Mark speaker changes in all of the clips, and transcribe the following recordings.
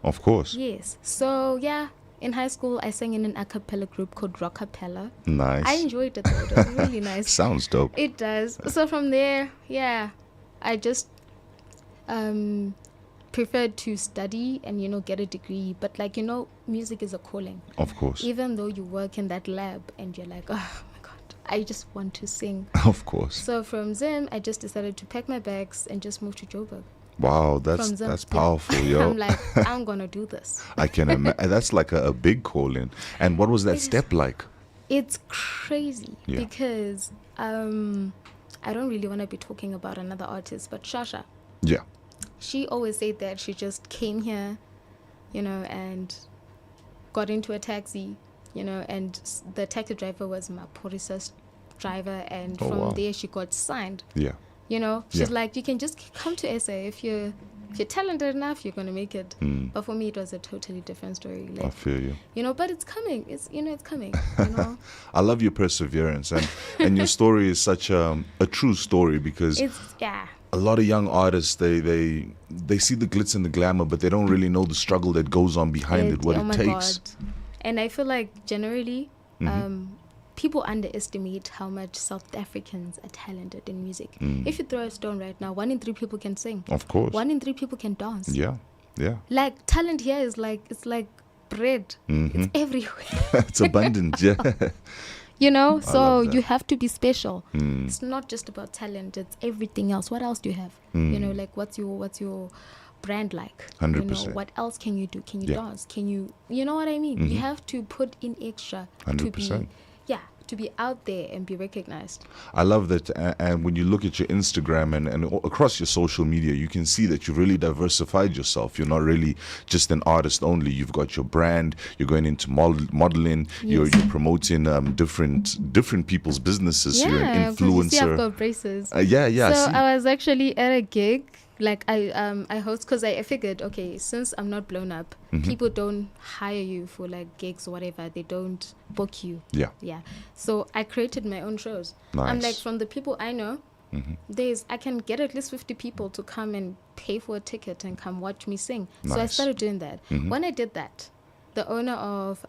Speaker 1: Of course.
Speaker 2: Yes. So, yeah, in high school, I sang in an a cappella group called Rockapella. I
Speaker 1: Nice.
Speaker 2: enjoyed it, though. It was really nice.
Speaker 1: Sounds dope.
Speaker 2: It does. So, from there, yeah, I just um, preferred to study and, get a degree. But, music is a calling.
Speaker 1: Of course.
Speaker 2: Even though you work in that lab and you're like, oh, my God, I just want to sing.
Speaker 1: Of course.
Speaker 2: So, from Zim, I just decided to pack my bags and just move to Joburg.
Speaker 1: Wow, that's powerful, yo.
Speaker 2: I'm like, I'm gonna do this.
Speaker 1: I can imagine. That's like a big calling. And what was that step like?
Speaker 2: It's crazy
Speaker 1: Yeah.
Speaker 2: because I don't really want to be talking about another artist, but Shasha,
Speaker 1: Yeah.
Speaker 2: she always said that she just came here, and got into a taxi, and the taxi driver was Maporisa's driver, and from there she got signed.
Speaker 1: Yeah.
Speaker 2: She's like, you can just come to SA if you're talented enough, you're gonna make it. But for me, it was a totally different story. Like,
Speaker 1: I feel you.
Speaker 2: But it's coming. It's coming.
Speaker 1: I love your perseverance, and your story is such a true story because a lot of young artists they see the glitz and the glamour, but they don't really know the struggle that goes on behind it, what it takes.
Speaker 2: God. And I feel like generally, people underestimate how much South Africans are talented in music. If you throw a stone right now, 1 in 3 people can sing.
Speaker 1: Of course.
Speaker 2: 1 in 3 people can dance.
Speaker 1: Yeah.
Speaker 2: Like talent here is like, it's like bread. It's everywhere.
Speaker 1: It's abundant, yeah.
Speaker 2: So you have to be special. It's not just about talent, it's everything else. What else do you have? Like what's your brand like?
Speaker 1: 100%.
Speaker 2: What else can you do? Can you dance? Can you know what I mean? You have to put in extra
Speaker 1: 100%.
Speaker 2: to be out there and be recognized.
Speaker 1: I love that, and when you look at your Instagram and across your social media, you can see that you've really diversified yourself. You're not really just an artist only. You've got your brand. You're going into modeling.
Speaker 2: Yes.
Speaker 1: You're promoting different people's businesses. You're an
Speaker 2: 'cause you see,
Speaker 1: influencer.
Speaker 2: I've got braces.
Speaker 1: Yeah.
Speaker 2: So
Speaker 1: See?
Speaker 2: I was actually at a gig. Like I host because I figured, okay, since I'm not blown up, people don't hire you for like gigs or whatever. They don't book you.
Speaker 1: Yeah.
Speaker 2: So I created my own shows.
Speaker 1: Nice.
Speaker 2: I'm like, from the people I know, I can get at least 50 people to come and pay for a ticket and come watch me sing. So I
Speaker 1: Nice.
Speaker 2: started doing that. When I did that, the owner of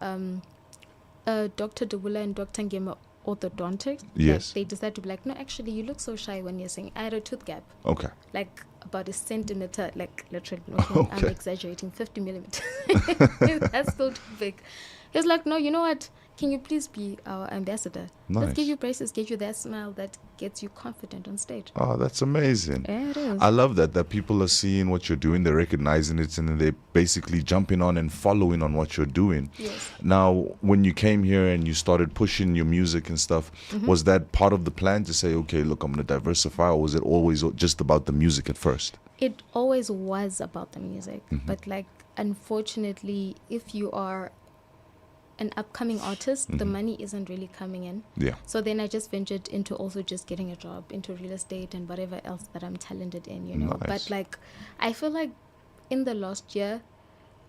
Speaker 2: Dr. Dewula and Dr. Ngema orthodontics,
Speaker 1: Yes.
Speaker 2: they decided to be like, no, actually, you look so shy when you're singing. I had a tooth gap.
Speaker 1: Okay.
Speaker 2: Like about a centimeter, like literally.
Speaker 1: Okay.
Speaker 2: I'm exaggerating, 50 millimeters. That's still too big. He was like, no, you know what? Can you please be our ambassador?
Speaker 1: Nice.
Speaker 2: Let's give you braces, give you that smile that gets you confident on stage.
Speaker 1: Oh, that's amazing.
Speaker 2: Yeah, it is.
Speaker 1: I love that people are seeing what you're doing, they're recognizing it, and then they're basically jumping on and following on what you're doing.
Speaker 2: Yes.
Speaker 1: Now, when you came here and you started pushing your music and stuff, was that part of the plan to say, okay, look, I'm going to diversify, or was it always just about the music at first?
Speaker 2: It always was about the music. But like, unfortunately, if you are an upcoming artist, the money isn't really coming in.
Speaker 1: Yeah.
Speaker 2: So then I just ventured into also just getting a job into real estate and whatever else that I'm talented in,
Speaker 1: Nice.
Speaker 2: But like, I feel like in the last year,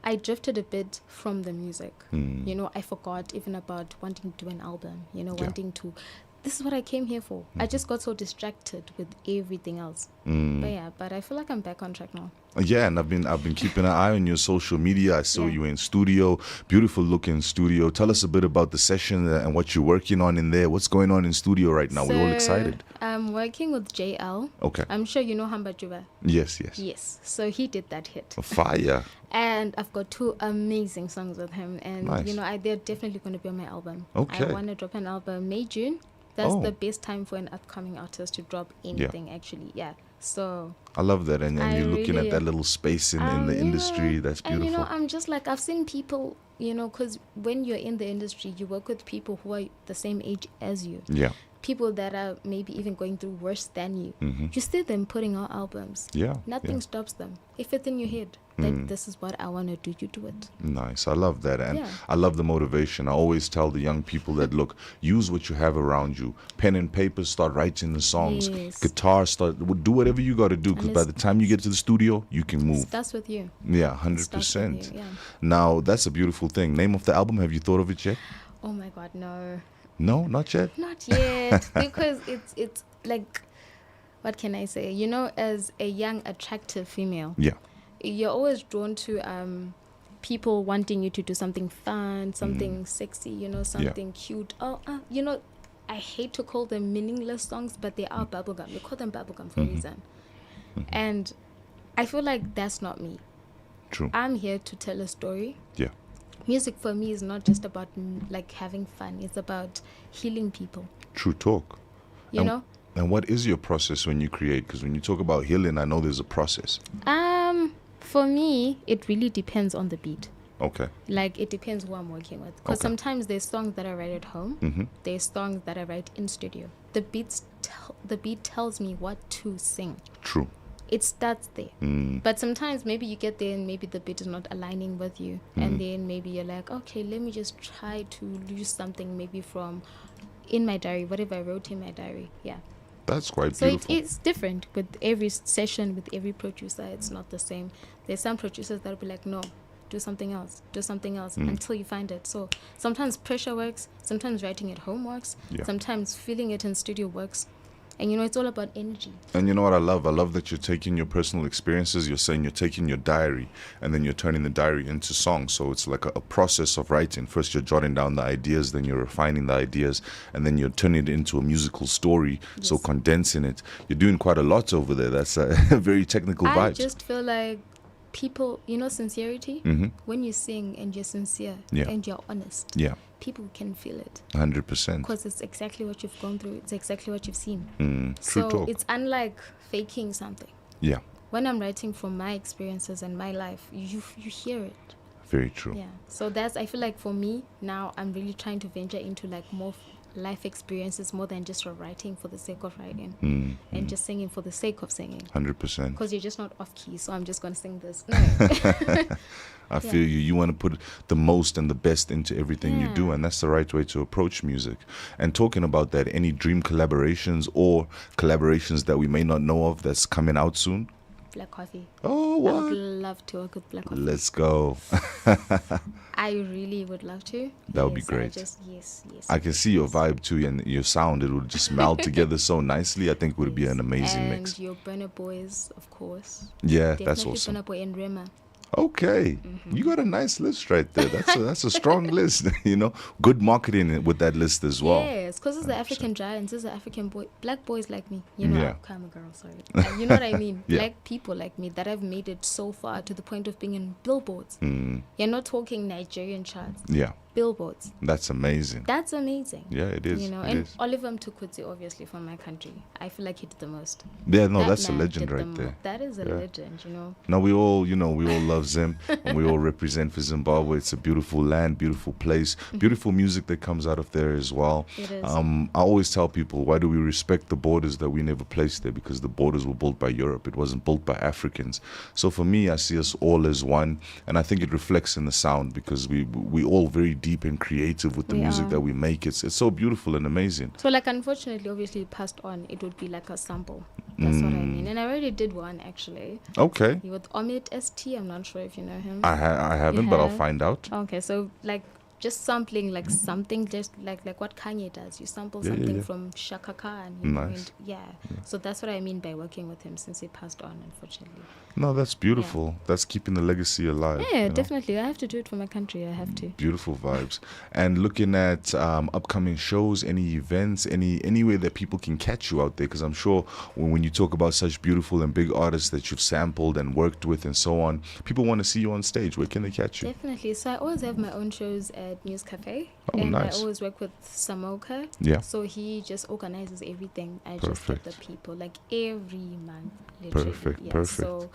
Speaker 2: I drifted a bit from the music. I forgot even about wanting to do an album, wanting to... This is what I came here for. I just got so distracted with everything else. But I feel like I'm back on track now.
Speaker 1: Yeah, and I've been keeping an eye on your social media. I saw you in studio, beautiful looking studio. Tell us a bit about the session and what you're working on in there. What's going on in studio right now? We're all excited.
Speaker 2: I'm working with JL.
Speaker 1: Okay.
Speaker 2: I'm sure you know Hamba Juba.
Speaker 1: Yes.
Speaker 2: Yes. So he did that hit.
Speaker 1: Fire.
Speaker 2: And I've got 2 amazing songs with him. And,
Speaker 1: Nice.
Speaker 2: They're definitely going to be on my album.
Speaker 1: Okay.
Speaker 2: I want to drop an album May, June. That's the best time for an upcoming artist to drop anything, actually. Yeah. So
Speaker 1: I love that. And you're looking at that little space in the industry. That's beautiful.
Speaker 2: And, I'm just like, I've seen people, because when you're in the industry, you work with people who are the same age as you.
Speaker 1: Yeah.
Speaker 2: People that are maybe even going through worse than you. You see them putting out albums.
Speaker 1: Yeah.
Speaker 2: Nothing stops them. If it's in your head that this is what I want to do, you do it.
Speaker 1: Nice. I love that. And I love the motivation. I always tell the young people that, look, use what you have around you. Pen and paper, start writing the songs.
Speaker 2: Yes.
Speaker 1: Guitar, do whatever you got to do, because by the time you get to the studio, you can move.
Speaker 2: Starts with you.
Speaker 1: Yeah,
Speaker 2: Starts
Speaker 1: 100%.
Speaker 2: with you, yeah.
Speaker 1: Now, that's a beautiful thing. Name of the album, have you thought of it yet?
Speaker 2: Oh my God, no.
Speaker 1: No, not yet?
Speaker 2: Not yet. Because it's like, what can I say? As a young, attractive female,
Speaker 1: Yeah.
Speaker 2: you're always drawn to people wanting you to do something fun, something sexy, you know, something cute. You know, I hate to call them meaningless songs, but they are bubblegum. You call them bubblegum for a reason. And I feel like that's not me.
Speaker 1: True.
Speaker 2: I'm here to tell a story.
Speaker 1: Yeah.
Speaker 2: Music for me is not just about like having fun. It's about healing people.
Speaker 1: True talk.
Speaker 2: You know?
Speaker 1: And what is your process when you create? Because when you talk about healing, I know there's a process.
Speaker 2: For me, it really depends on the beat.
Speaker 1: Okay.
Speaker 2: Like, it depends who I'm working with. Because sometimes there's songs that I write at home. There's songs that I write in studio. The beat tells me what to sing.
Speaker 1: True.
Speaker 2: It starts there. But sometimes maybe you get there and maybe the beat is not aligning with you. And then maybe you're like, okay, let me just try to use something maybe from in my diary, whatever I wrote in my diary. Yeah.
Speaker 1: That's quite beautiful.
Speaker 2: So it's different with every session, with every producer. It's not the same. There's some producers that will be like, no, do something else until you find it. So sometimes pressure works, sometimes writing at home works, sometimes feeling it in studio works. And, you know, it's all about energy.
Speaker 1: And you know what I love? I love that you're taking your personal experiences. You're saying you're taking your diary and then you're turning the diary into songs. So it's like a process of writing. First, you're jotting down the ideas, then you're refining the ideas, and then you're turning it into a musical story. Yes. So condensing it. You're doing quite a lot over there. That's a very technical vibe.
Speaker 2: I just feel like people, you know, sincerity. When you sing and you're sincere and you're honest. Yeah. People can feel it
Speaker 1: 100%
Speaker 2: because it's exactly what you've gone through. It's exactly what you've seen.
Speaker 1: True talk.
Speaker 2: It's unlike faking something.
Speaker 1: Yeah.
Speaker 2: When I'm writing from my experiences and my life, you hear it.
Speaker 1: Very true.
Speaker 2: Yeah. So I feel like for me now, I'm really trying to venture into like more life experiences more than just writing for the sake of writing and just singing for the sake of singing.
Speaker 1: 100%.
Speaker 2: Because you're just not off key, so I'm just going to sing this. No.
Speaker 1: I feel you. You want to put the most and the best into everything you do, and that's the right way to approach music. And talking about that, any dream collaborations or collaborations that we may not know of that's coming out soon?
Speaker 2: Black Coffee.
Speaker 1: Oh, what?
Speaker 2: I would love to work with Black Coffee.
Speaker 1: Let's go.
Speaker 2: I really would love to.
Speaker 1: That would be great.
Speaker 2: Yes.
Speaker 1: I can see your vibe too and your sound. It would just meld together so nicely. I think it would be an amazing mix.
Speaker 2: And your Burner Boys, of course.
Speaker 1: Yeah,
Speaker 2: definitely
Speaker 1: that's awesome.
Speaker 2: Burner Boy and Rema.
Speaker 1: Okay, you got a nice list right there. That's a strong list. You know, good marketing with that list as well.
Speaker 2: Yes, because it's the African giants, it's the African black boys like me. You know, I'm a girl, sorry. You know what I mean? Black people like me that have made it so far to the point of being in billboards. You're not talking Nigerian charts. Yeah. Billboards.
Speaker 1: That's amazing.
Speaker 2: That's amazing.
Speaker 1: Yeah, it is.
Speaker 2: You know, and Oliver Mtukudzi, obviously from my country. I feel like he did the most.
Speaker 1: Yeah, no, that's a legend right there.
Speaker 2: That is a legend, you know.
Speaker 1: No, we all love Zim and we all represent for Zimbabwe. It's a beautiful land, beautiful place, beautiful music that comes out of there as well.
Speaker 2: It is.
Speaker 1: I always tell people, why do we respect the borders that we never placed there? Because the borders were built by Europe. It wasn't built by Africans. So for me, I see us all as one, and I think it reflects in the sound because we all very deep and creative with the music that we make. It's so beautiful and amazing.
Speaker 2: So like, unfortunately, obviously passed on, it would be like a sample. That's what I mean. And I already did one actually.
Speaker 1: Okay.
Speaker 2: With Omid ST. I'm not sure if you know him.
Speaker 1: I haven't, but I'll find out.
Speaker 2: Okay, so like just sampling like something, just like what Kanye does. You sample something from Shaka Khan.
Speaker 1: Nice.
Speaker 2: So that's what I mean by working with him since he passed on, unfortunately.
Speaker 1: No, that's beautiful. Yeah. That's keeping the legacy alive.
Speaker 2: Yeah, definitely. I have to do it for my country. I have to.
Speaker 1: Beautiful vibes. And looking at upcoming shows, any events, any way that people can catch you out there, because I'm sure when you talk about such beautiful and big artists that you've sampled and worked with and so on, people want to see you on stage. Where can they catch you?
Speaker 2: Definitely. So I always have my own shows at News Cafe.
Speaker 1: Oh,
Speaker 2: and
Speaker 1: nice.
Speaker 2: I always work with Samoka.
Speaker 1: Yeah.
Speaker 2: So he just organizes everything. I just get the people like every month. Literally. Perfect. So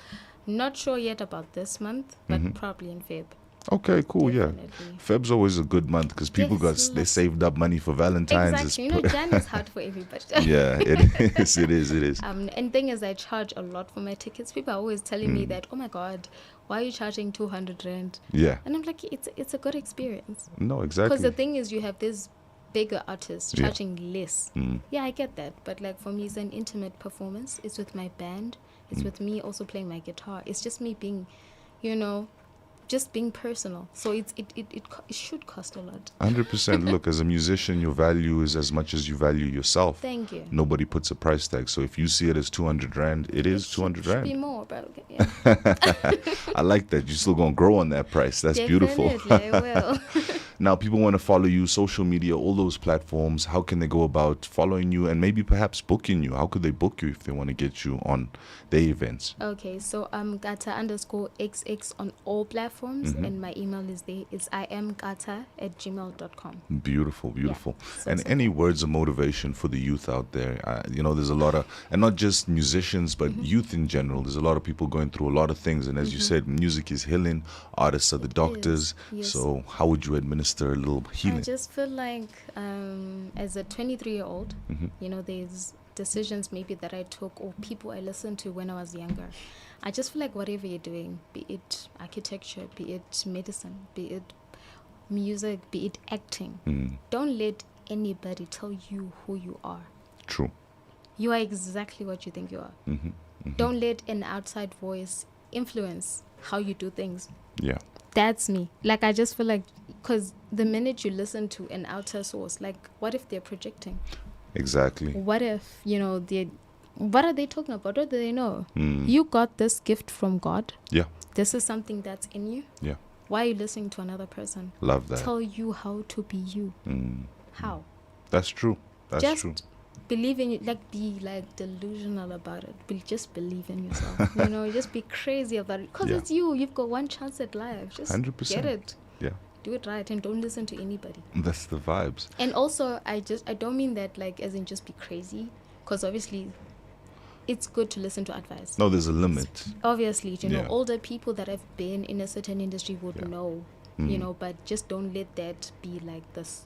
Speaker 2: not sure yet about this month, but probably in Feb.
Speaker 1: Okay, cool. Definitely. Yeah, Feb's always a good month because people they saved up money for Valentine's.
Speaker 2: Exactly. You know, Jan is hard for everybody.
Speaker 1: Yeah, it is. It is.
Speaker 2: And thing is, I charge a lot for my tickets. People are always telling me that, oh my God, why are you charging 200 rand?
Speaker 1: Yeah.
Speaker 2: And I'm like, it's a good experience.
Speaker 1: No, exactly.
Speaker 2: Because the thing is, you have this bigger artists charging less. Yeah, I get that. But like for me, it's an intimate performance. It's with my band. It's with me also playing my guitar. It's just me being, you know, just being personal. So it should cost a lot.
Speaker 1: 100%. Look, as a musician, your value is as much as you value yourself.
Speaker 2: Thank you.
Speaker 1: Nobody puts a price tag. So if you see it as 200 Rand, it is 200 Rand.
Speaker 2: Should be more, but okay, yeah.
Speaker 1: I like that. You're still going to grow on that price. That's beautiful.
Speaker 2: Definitely, I will.
Speaker 1: Now, people want to follow you, social media, all those platforms. How can they go about following you and maybe perhaps booking you? How could they book you if they want to get you on their events?
Speaker 2: Okay, so Nkatha_XX on all platforms, and my email is there. It's iamnkatha@gmail.com.
Speaker 1: Beautiful, beautiful.
Speaker 2: Yeah, so
Speaker 1: and any words of motivation for the youth out there? There's a lot of, and not just musicians, but youth in general. There's a lot of people going through a lot of things. And as you said, music is healing. Artists are the doctors.
Speaker 2: Yes.
Speaker 1: So how would you administer a little healing?
Speaker 2: I just feel like as a 23-year-old, there's decisions maybe that I took or people I listened to when I was younger. I just feel like whatever you're doing, be it architecture, be it medicine, be it music, be it acting, don't let anybody tell you who you are.
Speaker 1: True.
Speaker 2: You are exactly what you think you are. Don't let an outside voice influence how you do things.
Speaker 1: Yeah.
Speaker 2: That's me. Like, I just feel like, because the minute you listen to an outer source, like, what if they're projecting?
Speaker 1: Exactly.
Speaker 2: What if, what are they talking about? What do they know? You got this gift from God.
Speaker 1: Yeah.
Speaker 2: This is something that's in you.
Speaker 1: Yeah.
Speaker 2: Why are you listening to another person?
Speaker 1: Love that.
Speaker 2: Tell you how to be you. How?
Speaker 1: That's true. That's
Speaker 2: just
Speaker 1: true.
Speaker 2: Believe in it. Like, be like delusional about it. Just believe in yourself. Just be crazy about it. Because it's you. You've got one chance at life. Just
Speaker 1: 100%.
Speaker 2: get it.
Speaker 1: Yeah.
Speaker 2: Do it right and don't listen to anybody.
Speaker 1: That's the vibes.
Speaker 2: And also, I don't mean that like as in just be crazy, because obviously it's good to listen to advice.
Speaker 1: No, there's a limit.
Speaker 2: Obviously, older people that have been in a certain industry would know, but just don't let that be like this,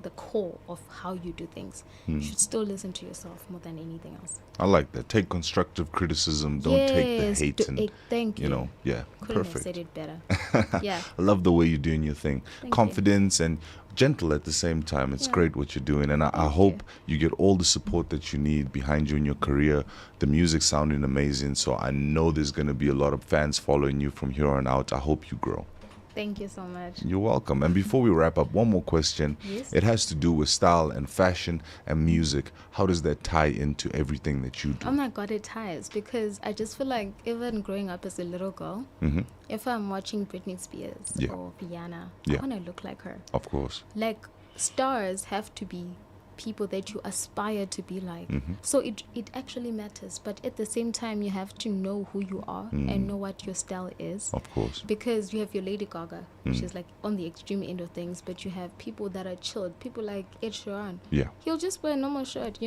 Speaker 2: the core of how you do things. You should still listen to yourself more than anything else.
Speaker 1: I like that. Take constructive criticism. Don't take the hate.
Speaker 2: Thank you.
Speaker 1: Yeah,
Speaker 2: couldn't
Speaker 1: perfect.
Speaker 2: have said it better. Yeah.
Speaker 1: I love the way you're doing your thing.
Speaker 2: Thank
Speaker 1: Confidence and gentle at the same time. It's great what you're doing. And I hope you get all the support that you need behind you in your career. The music sounding amazing. So I know there's going to be a lot of fans following you from here on out. I hope you grow.
Speaker 2: Thank you so much.
Speaker 1: You're welcome. And before we wrap up, one more question.
Speaker 2: Yes.
Speaker 1: It has to do with style and fashion and music. How does that tie into everything that you do?
Speaker 2: Oh my God, it ties, because I just feel like even growing up as a little girl, if I'm watching Britney Spears or Rihanna, I want to look like her.
Speaker 1: Of course.
Speaker 2: Like, stars have to be people that you aspire to be like. So it actually matters. But at the same time, you have to know who you are and know what your style is.
Speaker 1: Of course.
Speaker 2: Because you have your Lady Gaga, which is like on the extreme end of things, but you have people that are chilled. People like Ed Sheeran.
Speaker 1: Yeah.
Speaker 2: He'll just wear a normal shirt,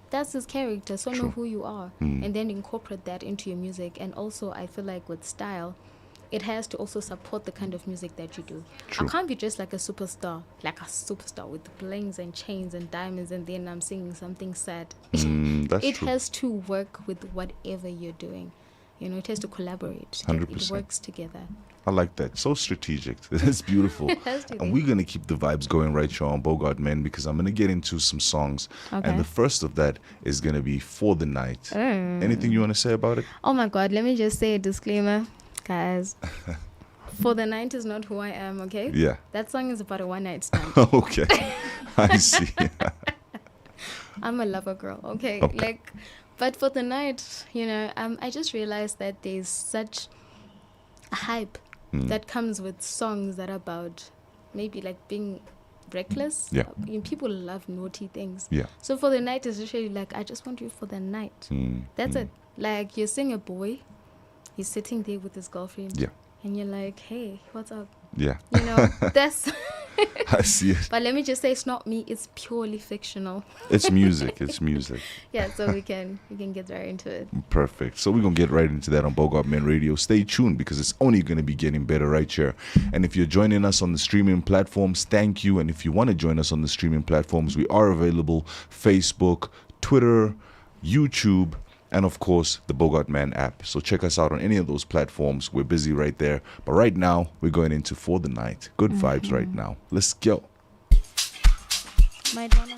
Speaker 2: That's his character. So know who you are. And then incorporate that into your music. And also, I feel like with style, it has to also support the kind of music that you do.
Speaker 1: True.
Speaker 2: I can't be just like a superstar with blings and chains and diamonds, and then I'm singing something sad.
Speaker 1: That's
Speaker 2: it
Speaker 1: true.
Speaker 2: has to work with whatever you're doing. It has to collaborate.
Speaker 1: 100%.
Speaker 2: It works together.
Speaker 1: I like that. So strategic. That's beautiful.
Speaker 2: It has to
Speaker 1: And
Speaker 2: be.
Speaker 1: we're going to keep the vibes going right here on Bogart Men, because I'm going to get into some songs.
Speaker 2: Okay.
Speaker 1: And the first of that is going to be For the Night. Anything you want to say about it?
Speaker 2: Oh my God, let me just say a disclaimer. Guys, For the Night is not who I am, okay?
Speaker 1: Yeah.
Speaker 2: That song is about a one-night stand.
Speaker 1: Okay. I see.
Speaker 2: I'm a lover girl, okay? But For the Night, I just realized that there's such a hype that comes with songs that are about maybe like being reckless.
Speaker 1: Yeah.
Speaker 2: People love naughty things.
Speaker 1: Yeah.
Speaker 2: So For the Night is usually like, I just want you for the night. That's it. Like, you're seeing a boy, he's sitting there with his girlfriend.
Speaker 1: Yeah.
Speaker 2: And you're like, hey, what's up?
Speaker 1: Yeah.
Speaker 2: That's...
Speaker 1: I see it.
Speaker 2: But let me just say, it's not me. It's purely fictional.
Speaker 1: It's music. It's music.
Speaker 2: Yeah, so we can get right into it.
Speaker 1: Perfect. So we're going to get right into that on Bogart Men Radio. Stay tuned, because it's only going to be getting better right here. And if you're joining us on the streaming platforms, thank you. And if you want to join us on the streaming platforms, we are available: Facebook, Twitter, YouTube, and of course the Bogart Man app. So check us out on any of those platforms. We're busy right there. But right now we're going into For the Night. Good vibes right now. Let's go.
Speaker 2: Might wanna